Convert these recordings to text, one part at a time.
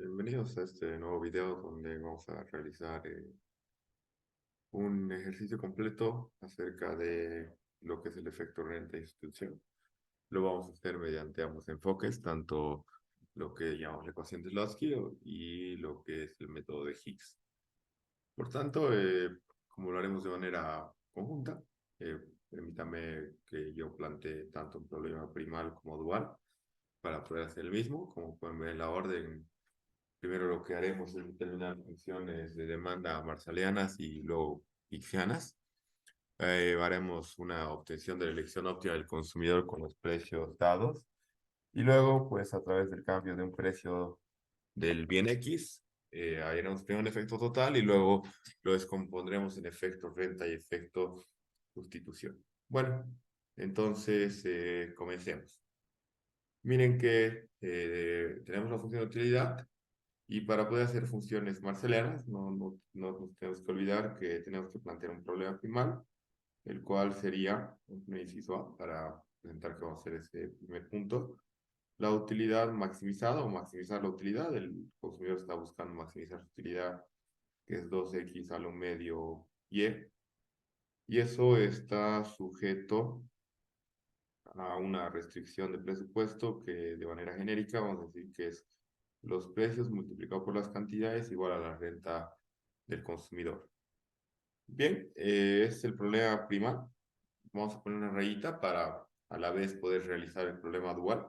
Bienvenidos a este nuevo video donde vamos a realizar un ejercicio completo acerca de lo que es el efecto renta y sustitución. Lo vamos a hacer mediante ambos enfoques, tanto lo que llamamos la ecuación de Slutsky y lo que es el método de Higgs. Por tanto, como lo haremos de manera conjunta, permítame que yo plantee tanto un problema primal como dual para poder hacer el mismo. Como pueden ver en la orden, primero lo que haremos es determinar funciones de demanda marshallianas y luego higsianas. Haremos una obtención de la elección óptima del consumidor con los precios dados. Y luego, pues a través del cambio de un precio del bien X, haremos primero un efecto total y luego lo descompondremos en efecto renta y efecto sustitución. Bueno, entonces comencemos. Miren que tenemos la función de utilidad. Y para poder hacer funciones marshallianas, no nos tenemos que olvidar que tenemos que plantear un problema primal, el cual sería un inciso A para presentar que vamos a hacer ese primer punto. La utilidad maximizada o maximizar la utilidad. El consumidor está buscando maximizar su utilidad, que es 2x a lo medio y. Y eso está sujeto a una restricción de presupuesto que de manera genérica vamos a decir que es los precios multiplicados por las cantidades igual a la renta del consumidor. Bien, es el problema primal. Vamos a poner una rayita para a la vez poder realizar el problema dual.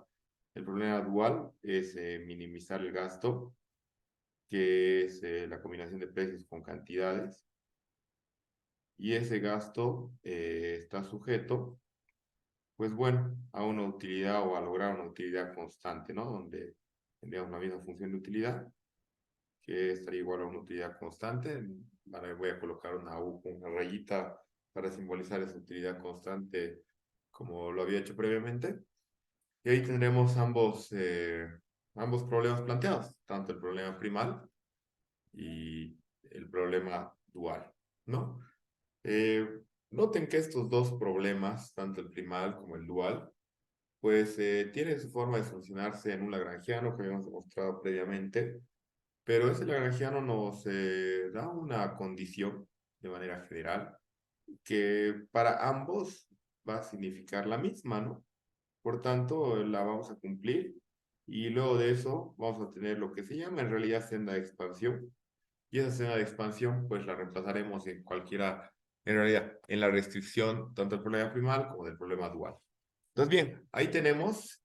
El problema dual es minimizar el gasto, que es la combinación de precios con cantidades. Y ese gasto está sujeto, pues bueno, a una utilidad o a lograr una utilidad constante, ¿no? Donde tendríamos una misma función de utilidad, que estaría igual a una utilidad constante. Ahora voy a colocar una rayita para simbolizar esa utilidad constante como lo había hecho previamente. Y ahí tendremos ambos problemas planteados, tanto el problema primal y el problema dual, ¿no? Eh, Noten que estos dos problemas, tanto el primal como el dual, pues tienen su forma de funcionarse en un lagrangiano que habíamos demostrado previamente, pero ese lagrangiano nos da una condición de manera general que para ambos va a significar la misma, ¿no? Por tanto, la vamos a cumplir y luego de eso vamos a tener lo que se llama en realidad senda de expansión. Y esa senda de expansión pues la reemplazaremos en cualquiera, en realidad, en la restricción tanto del problema primal como del problema dual. Entonces, bien, ahí tenemos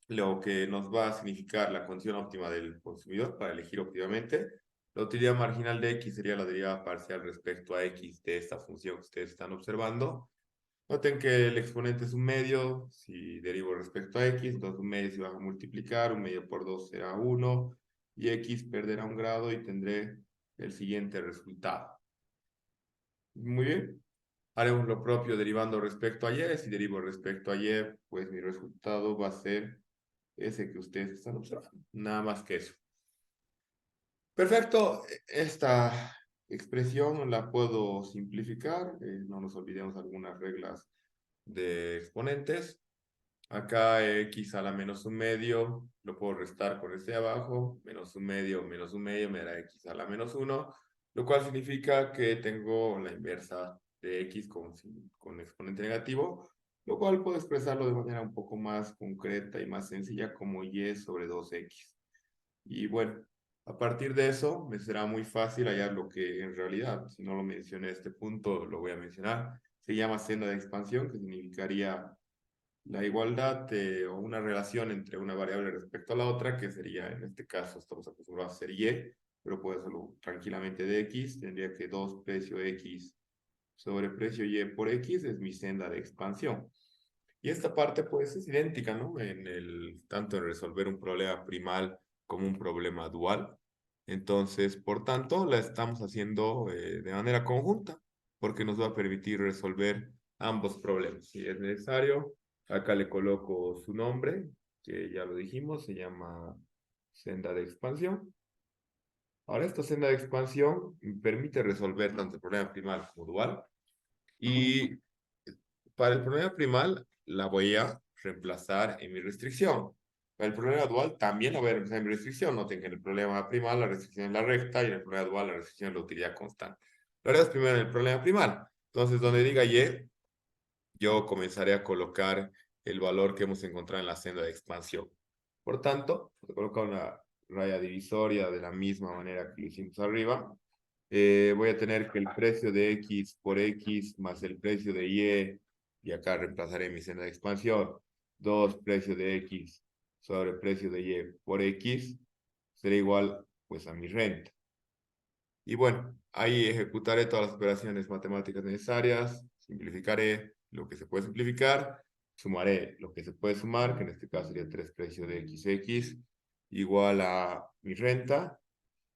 lo que nos va a significar la condición óptima del consumidor para elegir óptimamente. La utilidad marginal de X sería la derivada parcial respecto a X de esta función que ustedes están observando. Noten que el exponente es un medio, si derivo respecto a X, entonces un medio se va a multiplicar, un medio por 2 será 1, y X perderá un grado y tendré el siguiente resultado. Muy bien. Haremos lo propio derivando respecto a Y. Si derivo respecto a Y, pues mi resultado va a ser ese que ustedes están observando. Nada más que eso. Perfecto. Esta expresión la puedo simplificar. No nos olvidemos algunas reglas de exponentes. Acá x a la menos un medio, lo puedo restar con este de abajo, menos un medio me dará x a la menos 1, lo cual significa que tengo la inversa de x con exponente negativo, lo cual puedo expresarlo de manera un poco más concreta y más sencilla como y sobre 2x. Y bueno, a partir de eso me será muy fácil hallar lo que en realidad, si no lo mencioné a este punto, lo voy a mencionar, se llama senda de expansión, que significaría la igualdad o una relación entre una variable respecto a la otra, que sería, en este caso, estamos acostumbrados a hacer y, pero puede serlo tranquilamente de x, tendría que 2 precio x sobre precio y por x es mi senda de expansión. Y esta parte, pues, es idéntica, ¿no? Tanto en resolver un problema primal como un problema dual. Entonces, por tanto, la estamos haciendo de manera conjunta, porque nos va a permitir resolver ambos problemas. Si es necesario, acá le coloco su nombre, que ya lo dijimos, se llama senda de expansión. Ahora, esta senda de expansión permite resolver tanto el problema primal como dual. Y para el problema primal, la voy a reemplazar en mi restricción. el problema dual también va a haber restricción. Noten que en el problema primal la restricción es la recta y en el problema dual la restricción es la utilidad constante. Lo haremos primero en el problema primal. Entonces, donde diga y, yo comenzaré a colocar el valor que hemos encontrado en la senda de expansión. Por tanto, se coloca una raya divisoria de la misma manera que lo hicimos arriba. Voy a tener que el precio de X por X más el precio de y acá reemplazaré mi senda de expansión, 2 precio de X sobre precio de Y por X, será igual pues a mi renta. Y bueno, ahí ejecutaré todas las operaciones matemáticas necesarias, simplificaré lo que se puede simplificar, sumaré lo que se puede sumar, que en este caso sería 3 precios de XX, igual a mi renta.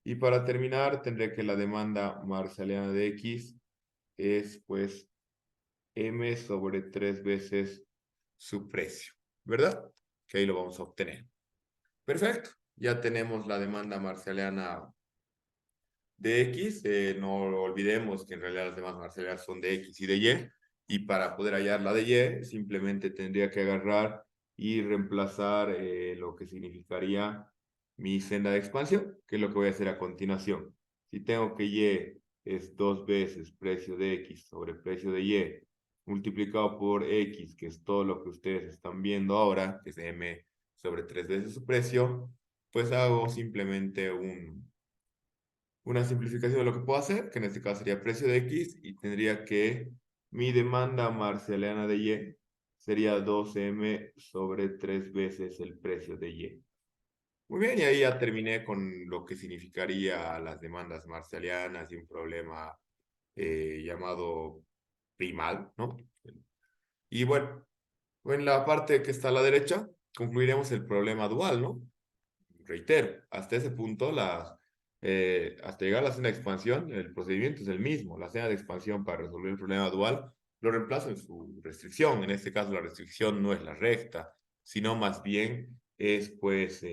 Y para terminar, tendré que la demanda marshalliana de X es pues M sobre 3 veces su precio, ¿verdad? Que ahí lo vamos a obtener. Perfecto, ya tenemos la demanda marshalliana de X, no olvidemos que en realidad las demás parcelas son de X y de Y para poder hallar la de Y, simplemente tendría que agarrar y reemplazar lo que significaría mi senda de expansión, que es lo que voy a hacer a continuación. Si tengo que Y es 2 veces precio de X sobre precio de Y, multiplicado por X, que es todo lo que ustedes están viendo ahora, que es M sobre 3 veces su precio, pues hago simplemente una simplificación de lo que puedo hacer, que en este caso sería precio de X, y tendría que mi demanda marshalliana de Y sería 2M sobre 3 veces el precio de Y. Muy bien, y ahí ya terminé con lo que significaría las demandas marshallianas y un problema llamado primal, ¿no? Y bueno, en la parte que está a la derecha, concluiremos el problema dual, ¿no? Reitero, hasta ese punto, hasta llegar a la senda de expansión, el procedimiento es el mismo. La senda de expansión para resolver el problema dual lo reemplazo en su restricción. En este caso, la restricción no es la recta, sino más bien es pues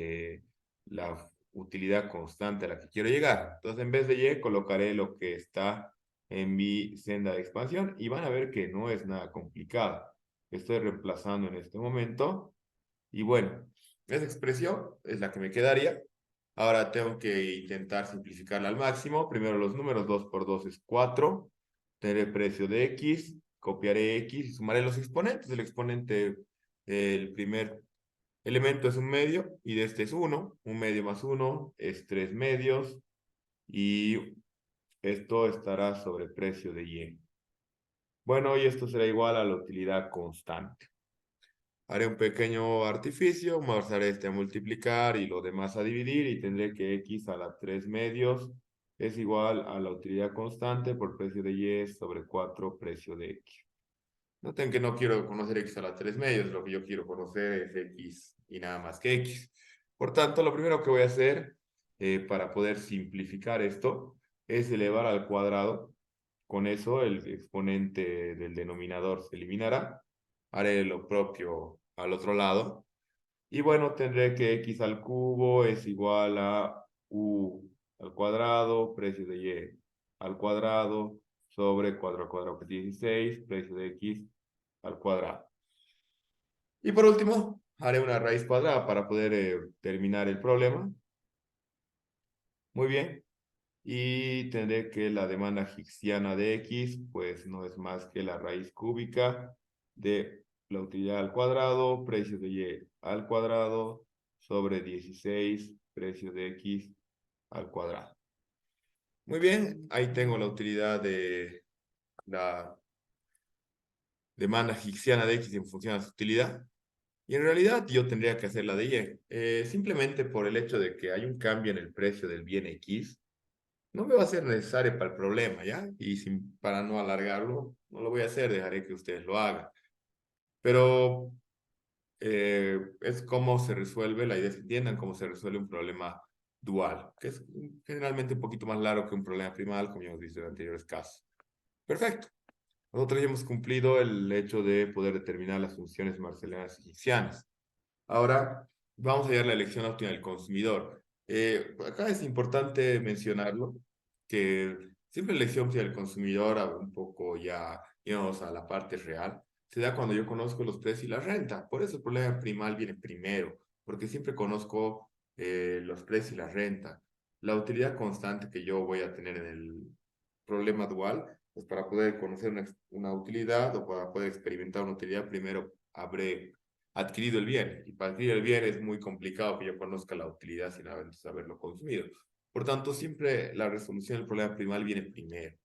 la utilidad constante a la que quiero llegar. Entonces, en vez de Y, colocaré lo que está en mi senda de expansión y van a ver que no es nada complicado. Estoy reemplazando en este momento y bueno, esa expresión es la que me quedaría. Ahora tengo que intentar simplificarla al máximo. Primero los números, 2 por 2 es 4. Tendré el precio de X, copiaré X y sumaré los exponentes. El exponente, el primer elemento es un medio y de este es 1. Un medio más 1 es 3 medios y esto estará sobre precio de Y. Bueno, y esto será igual a la utilidad constante. Haré un pequeño artificio, pasaré este a multiplicar y lo demás a dividir y tendré que X a la 3 medios es igual a la utilidad constante por precio de Y sobre 4 precio de X. Noten que no quiero conocer X a la 3 medios, lo que yo quiero conocer es X y nada más que X. Por tanto, lo primero que voy a hacer para poder simplificar esto es elevar al cuadrado. Con eso el exponente del denominador se eliminará. Haré lo propio al otro lado. Y bueno, tendré que X al cubo es igual a U al cuadrado, precio de Y al cuadrado, sobre 4 al cuadrado que es 16, precio de X al cuadrado. Y por último, haré una raíz cuadrada para poder terminar el problema. Muy bien. Y tendré que la demanda hicksiana de X, pues no es más que la raíz cúbica de la utilidad al cuadrado, precio de Y al cuadrado, sobre 16, precio de X al cuadrado. Muy bien, ahí tengo la utilidad de la demanda hicksiana de X en función de su utilidad. Y en realidad yo tendría que hacer la de Y, simplemente por el hecho de que hay un cambio en el precio del bien X, no me va a ser necesario para el problema, ¿ya? Y para no alargarlo, no lo voy a hacer, dejaré que ustedes lo hagan. Pero es cómo se resuelve, la idea es que entiendan cómo se resuelve un problema dual, que es generalmente un poquito más largo que un problema primal, como ya hemos visto en anteriores casos. Perfecto. Nosotros ya hemos cumplido el hecho de poder determinar las funciones marshallianas y hicksianas. Ahora vamos a ver la elección óptima del consumidor. Acá es importante mencionarlo, que siempre la elección óptima del consumidor, un poco ya, digamos, a la parte real, se da cuando yo conozco los precios y la renta. Por eso el problema primal viene primero, porque siempre conozco los precios y la renta. La utilidad constante que yo voy a tener en el problema dual, pues para poder conocer una utilidad o para poder experimentar una utilidad, primero habré adquirido el bien. Y para adquirir el bien es muy complicado que yo conozca la utilidad sin haberlo consumido. Por tanto, siempre la resolución del problema primal viene primero.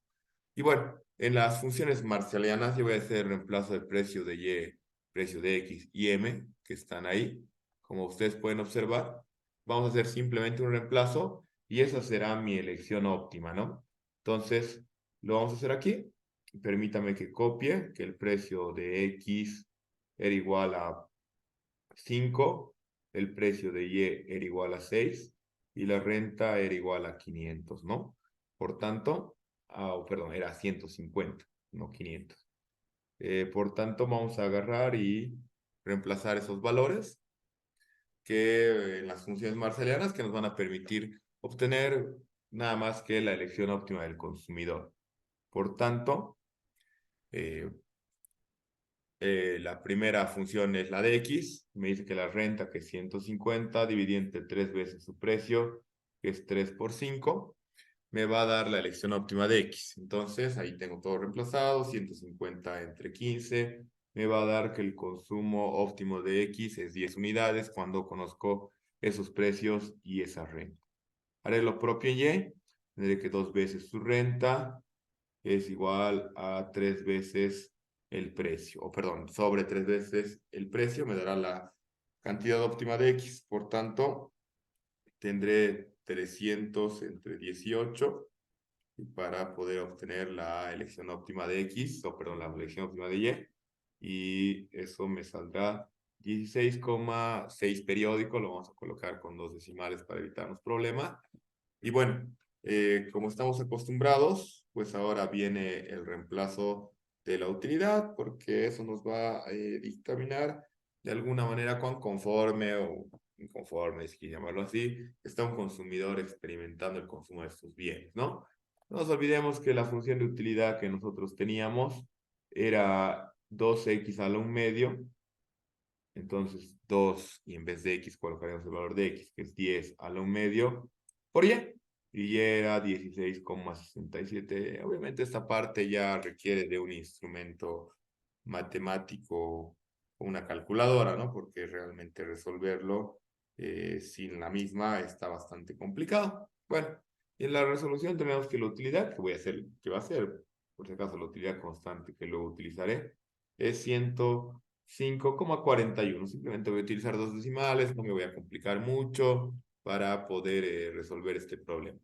Y bueno, en las funciones marshallianas yo voy a hacer el reemplazo del precio de Y, precio de X y M, que están ahí. Como ustedes pueden observar, vamos a hacer simplemente un reemplazo y esa será mi elección óptima, ¿no? Entonces, lo vamos a hacer aquí. Permítame que copie que el precio de X era igual a 5, el precio de Y era igual a 6 y la renta era igual a 500, ¿no? Por tanto, perdón, era 150, no 500. Por tanto, vamos a agarrar y reemplazar esos valores que en las funciones marshallianas que nos van a permitir obtener nada más que la elección óptima del consumidor. Por tanto, eh, la primera función es la de X, me dice que la renta, que es 150, dividida entre 3 veces su precio, que es 3 por 5, me va a dar la elección óptima de X. Entonces, ahí tengo todo reemplazado, 150 entre 15, me va a dar que el consumo óptimo de X es 10 unidades cuando conozco esos precios y esa renta. Haré lo propio en Y, tendré que 2 veces su renta es igual a 3 veces el precio, o perdón, sobre 3 veces el precio me dará la cantidad óptima de X. Por tanto, tendré 300 entre 18 y para poder obtener la elección óptima de X, o perdón, la elección óptima de Y, y eso me saldrá 16,6 periódico, lo vamos a colocar con 2 decimales para evitarnos problemas. Y bueno, como estamos acostumbrados, pues ahora viene el reemplazo de la utilidad, porque eso nos va a dictaminar de alguna manera cuán conforme o inconforme, si quieren llamarlo así, está un consumidor experimentando el consumo de estos bienes, ¿no? No nos olvidemos que la función de utilidad que nosotros teníamos era 2x a la 1 medio, entonces 2 y en vez de x colocaremos el valor de x, que es 10 a la 1 medio, por y. Y era 16,67. Obviamente esta parte ya requiere de un instrumento matemático o una calculadora, ¿no? Porque realmente resolverlo sin la misma está bastante complicado. Bueno, y en la resolución tenemos que la utilidad, que voy a hacer, que va a ser, por si acaso, la utilidad constante que luego utilizaré, es 105,41. Simplemente voy a utilizar dos decimales, no me voy a complicar mucho para poder resolver este problema.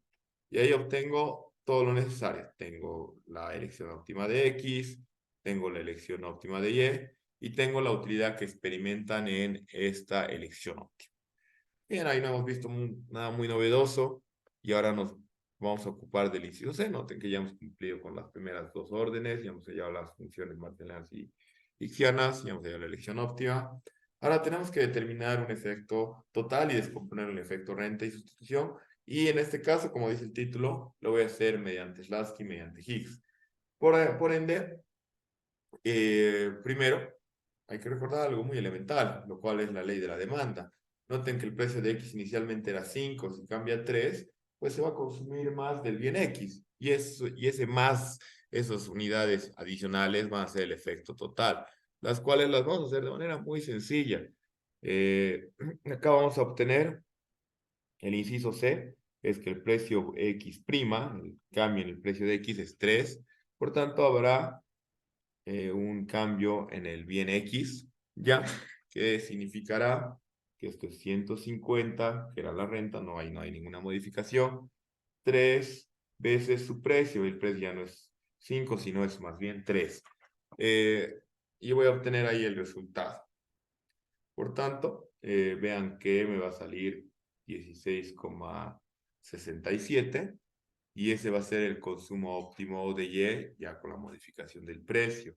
Y ahí obtengo todo lo necesario. Tengo la elección óptima de X, tengo la elección óptima de Y y tengo la utilidad que experimentan en esta elección óptima. Bien, ahí no hemos visto nada muy novedoso y ahora nos vamos a ocupar del inciso C. Noten que ya hemos cumplido con las primeras dos órdenes, ya hemos hallado las funciones martelianas y hickianas, ya hemos hallado la elección óptima. Ahora tenemos que determinar un efecto total y descomponer un efecto renta y sustitución. Y en este caso, como dice el título, lo voy a hacer mediante Slavsky, mediante Higgs. Por ende, primero, hay que recordar algo muy elemental, lo cual es la ley de la demanda. Noten que el precio de X inicialmente era 5, si cambia a 3, pues se va a consumir más del bien X. Y ese más, esas unidades adicionales van a ser el efecto total, las cuales las vamos a hacer de manera muy sencilla. Acá vamos a obtener el inciso C, es que el precio X', el cambio en el precio de X es 3, por tanto habrá un cambio en el bien X, ¿ya? Que significará que esto es 150, que era la renta, no hay ninguna modificación, 3 veces su precio, el precio ya no es 5, sino es más bien 3. Y voy a obtener ahí el resultado. Por tanto, vean que me va a salir 16,67 y ese va a ser el consumo óptimo de Y ya con la modificación del precio.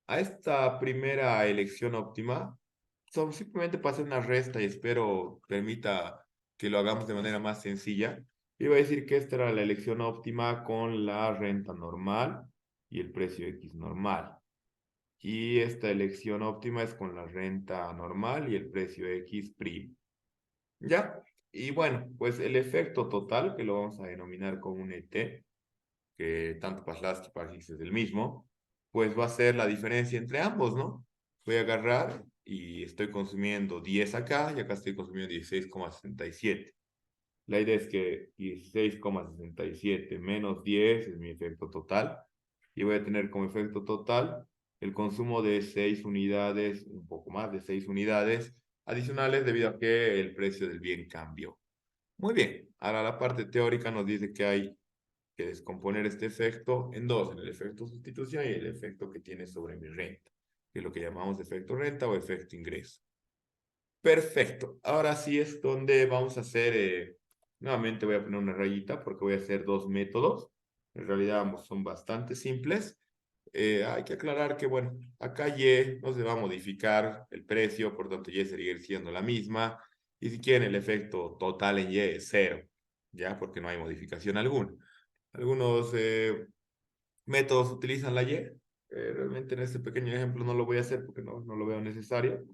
A esta primera elección óptima, simplemente para hacer una resta y espero permita que lo hagamos de manera más sencilla. Iba a decir que esta era la elección óptima con la renta normal y el precio X normal. Y esta elección óptima es con la renta normal y el precio X'. ¿Ya? Y bueno, pues el efecto total, que lo vamos a denominar como un ET, que tanto para Lasky para Higgs es el mismo, pues va a ser la diferencia entre ambos, ¿no? Voy a agarrar y estoy consumiendo 10 acá y acá estoy consumiendo 16,67. La idea es que 16,67 menos 10 es mi efecto total. Y voy a tener como efecto total el consumo de 6 unidades, un poco más de 6 unidades adicionales debido a que el precio del bien cambió. Muy bien, ahora la parte teórica nos dice que hay que descomponer este efecto en dos, en el efecto sustitución y el efecto que tiene sobre mi renta, que es lo que llamamos efecto renta o efecto ingreso. Perfecto. Ahora sí es donde vamos a hacer, nuevamente voy a poner una rayita porque voy a hacer dos métodos. En realidad ambos son bastante simples. Hay que aclarar que, bueno, acá Y no se va a modificar el precio, por tanto Y seguir siendo la misma. Y si quieren, el efecto total en Y es cero, ¿ya? Porque no hay modificación alguna. Algunos métodos utilizan la Y. Realmente en este pequeño ejemplo no lo voy a hacer porque no lo veo necesario.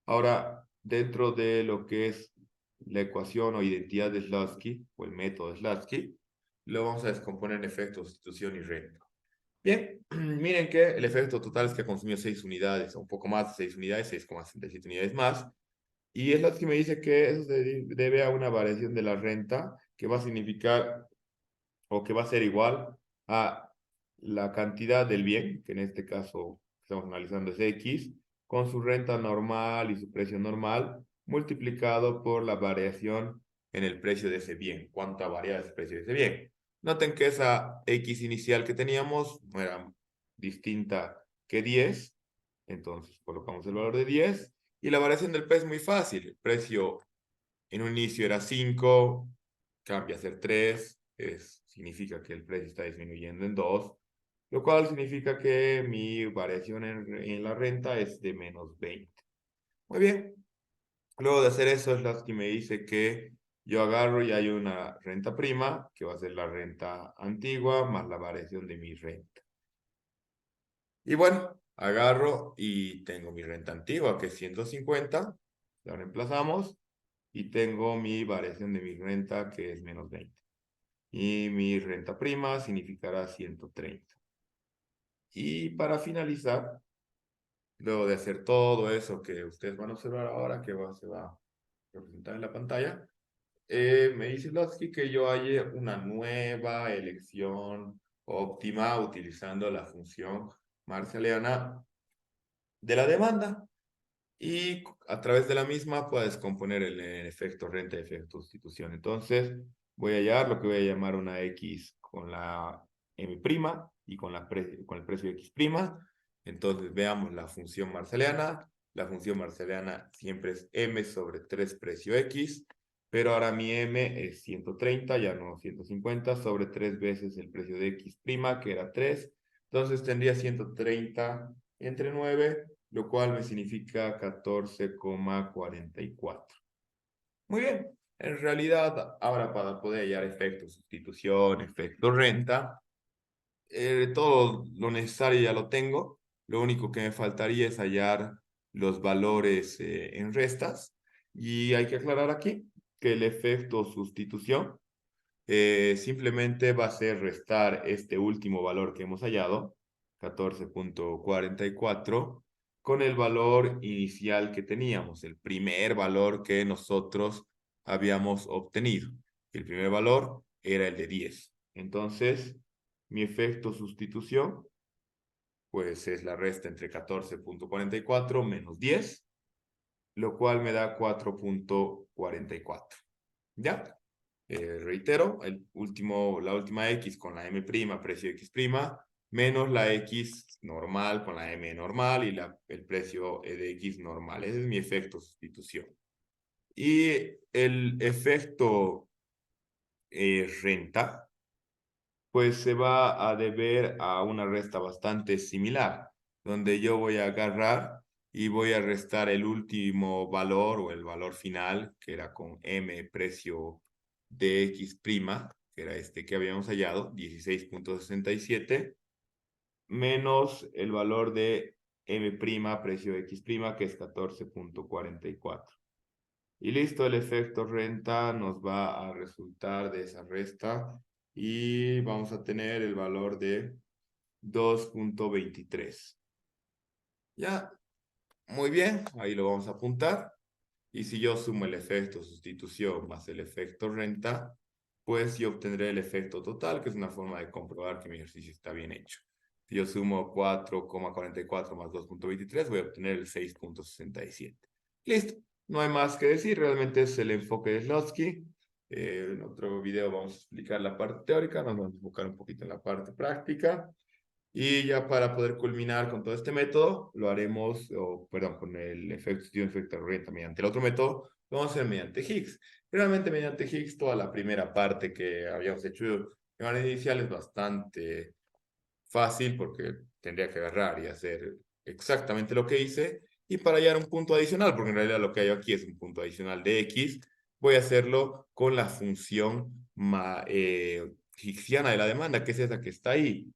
Ahora, dentro de lo que es la ecuación o identidad de Slutsky, o el método de Slutsky, lo vamos a descomponer en efecto, sustitución y renta. Bien, miren que el efecto total es que ha consumido 6 unidades, o un poco más de 6 unidades, 6,67 unidades más. Y Slutsky me dice que eso se debe a una variación de la renta que va a significar o que va a ser igual a la cantidad del bien, que en este caso estamos analizando es X, con su renta normal y su precio normal, multiplicado por la variación en el precio de ese bien. ¿Cuánto ha variado ese precio de ese bien? Noten que esa X inicial que teníamos no era distinta que 10, entonces colocamos el valor de 10 y la variación del precio es muy fácil. El precio en un inicio era 5, cambia a ser 3, significa que el precio está disminuyendo en 2, lo cual significa que mi variación en la renta es de menos 20. Muy bien, luego de hacer eso es la que me dice que yo agarro y hay una renta prima, que va a ser la renta antigua más la variación de mi renta. Y bueno, agarro y tengo mi renta antigua, que es 150, la reemplazamos, y tengo mi variación de mi renta, que es menos 20. Y mi renta prima significará 130. Y para finalizar, luego de hacer todo eso que ustedes van a observar ahora, se va a representar en la pantalla, me dice Lotsky que yo halle una nueva elección óptima utilizando la función marshalliana de la demanda. Y a través de la misma puedes descomponer el efecto renta y efecto sustitución. Entonces, voy a hallar lo que voy a llamar una X con la M' y con el precio de X'. Entonces, veamos la función marshalliana. La función marshalliana siempre es M sobre 3 precio X, pero ahora mi M es 130, ya no 150, sobre 3 veces el precio de X', que era 3. Entonces, tendría 130 entre 9, lo cual me significa 14,44. Muy bien. En realidad, ahora para poder hallar efecto sustitución, efecto renta, todo lo necesario ya lo tengo. Lo único que me faltaría es hallar los valores en restas. Y hay que aclarar aquí que el efecto sustitución simplemente va a ser restar este último valor que hemos hallado, 14,44, con el valor inicial que teníamos, el primer valor que nosotros habíamos obtenido. El primer valor era el de 10. Entonces, mi efecto sustitución, pues es la resta entre 14,44 menos 10, lo cual me da 4,44. ¿Ya? Reitero, la última X con la M', precio X', menos la X normal con la M normal y el precio de X normal. Ese es mi efecto sustitución. Y el efecto renta, pues se va a deber a una resta bastante similar, donde yo voy a agarrar y voy a restar el último valor o el valor final, que era con M precio de X', que era este que habíamos hallado, 16,67, menos el valor de M' precio de X', que es 14,44. Y listo, el efecto renta nos va a resultar de esa resta y vamos a tener el valor de 2.23. Ya, muy bien, ahí lo vamos a apuntar. Y si yo sumo el efecto sustitución más el efecto renta, pues yo obtendré el efecto total, que es una forma de comprobar que mi ejercicio está bien hecho. Si yo sumo 4,44 más 2.23, voy a obtener el 6.67. Listo, no hay más que decir, realmente es el enfoque de Slotsky. En otro video vamos a explicar la parte teórica, nos vamos a enfocar un poquito en la parte práctica. Y ya para poder culminar con todo este método, lo haremos, o perdón, con el efecto sustitución, efecto renta mediante el otro método, lo vamos a hacer mediante Higgs. Realmente mediante Higgs, toda la primera parte que habíamos hecho de manera inicial es bastante fácil porque tendría que agarrar y hacer exactamente lo que hice. Y para hallar un punto adicional, porque en realidad lo que hay aquí es un punto adicional de X, voy a hacerlo con la función Higgsиana de la demanda, que es esa que está ahí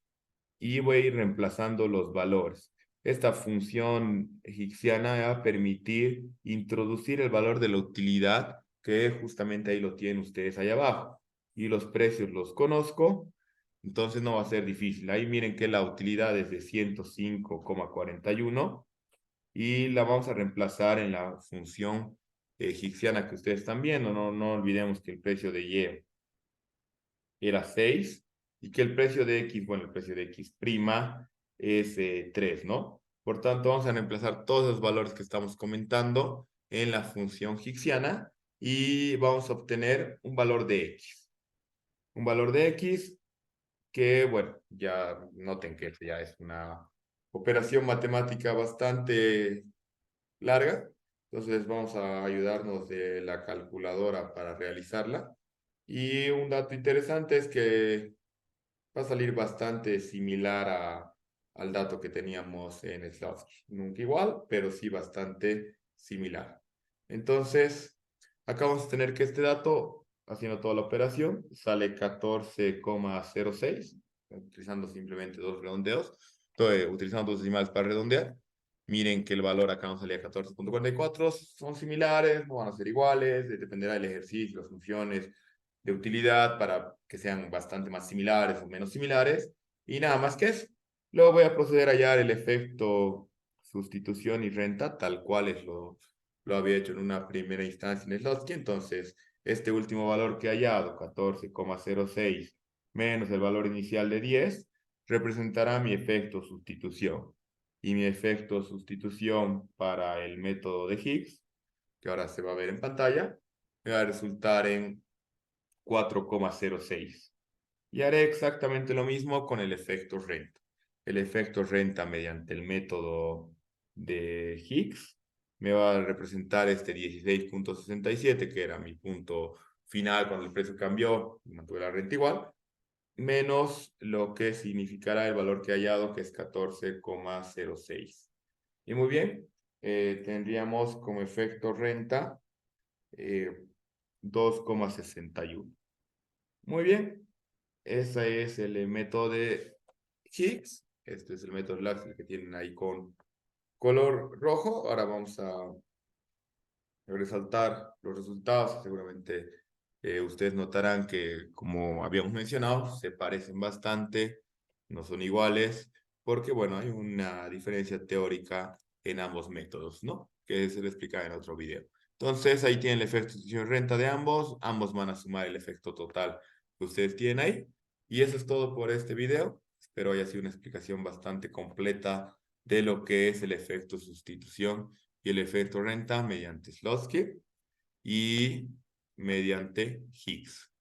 y voy a ir reemplazando los valores. Esta función higgsиana va a permitir introducir el valor de la utilidad, que justamente ahí lo tienen ustedes ahí abajo. Y los precios los conozco, entonces no va a ser difícil. Ahí miren que la utilidad es de 105,41 y la vamos a reemplazar en la función higgsиana que ustedes están viendo. No olvidemos que el precio de Y era 6 y que el precio de X, bueno, el precio de X' es 3, ¿no? Por tanto, vamos a reemplazar todos los valores que estamos comentando en la función higgsиana y vamos a obtener un valor de X. Un valor de X que, bueno, ya noten que ya es una operación matemática bastante larga. Entonces vamos a ayudarnos de la calculadora para realizarla. Y un dato interesante es que va a salir bastante similar al dato que teníamos en Slotsky. Nunca igual, pero sí bastante similar. Entonces, acá vamos a tener que este dato, haciendo toda la operación, sale 14,06, utilizando simplemente dos redondeos, utilizando dos decimales para redondear. Miren que el valor acá nos salía 14,44, son similares, no van a ser iguales, dependerá del ejercicio, las funciones, de utilidad para que sean bastante más similares o menos similares. Y nada más que eso. Luego voy a proceder a hallar el efecto sustitución y renta, tal cual lo había hecho en una primera instancia en Slotsky. Entonces, este último valor que he hallado, 14,06 menos el valor inicial de 10, representará mi efecto sustitución. Y mi efecto sustitución para el método de Higgs, que ahora se va a ver en pantalla, me va a resultar en 4,06. Y haré exactamente lo mismo con el efecto renta. El efecto renta mediante el método de Higgs me va a representar este 16,67, que era mi punto final cuando el precio cambió, mantuve la renta igual, menos lo que significará el valor que he hallado, que es 14,06. Y muy bien, tendríamos como efecto renta 2,61. Muy bien, ese es el método de Higgs. Este es el método LAX, el que tienen ahí con color rojo. Ahora vamos a resaltar los resultados. Seguramente ustedes notarán que, como habíamos mencionado, se parecen bastante, no son iguales, porque, bueno, hay una diferencia teórica en ambos métodos, ¿no? Que se le explicará en otro video. Entonces, ahí tienen el efecto de sustitución renta de ambos. Ambos van a sumar el efecto total que ustedes tienen ahí. Y eso es todo por este video. Espero haya sido una explicación bastante completa de lo que es el efecto sustitución y el efecto renta mediante Slotsky y mediante Higgs.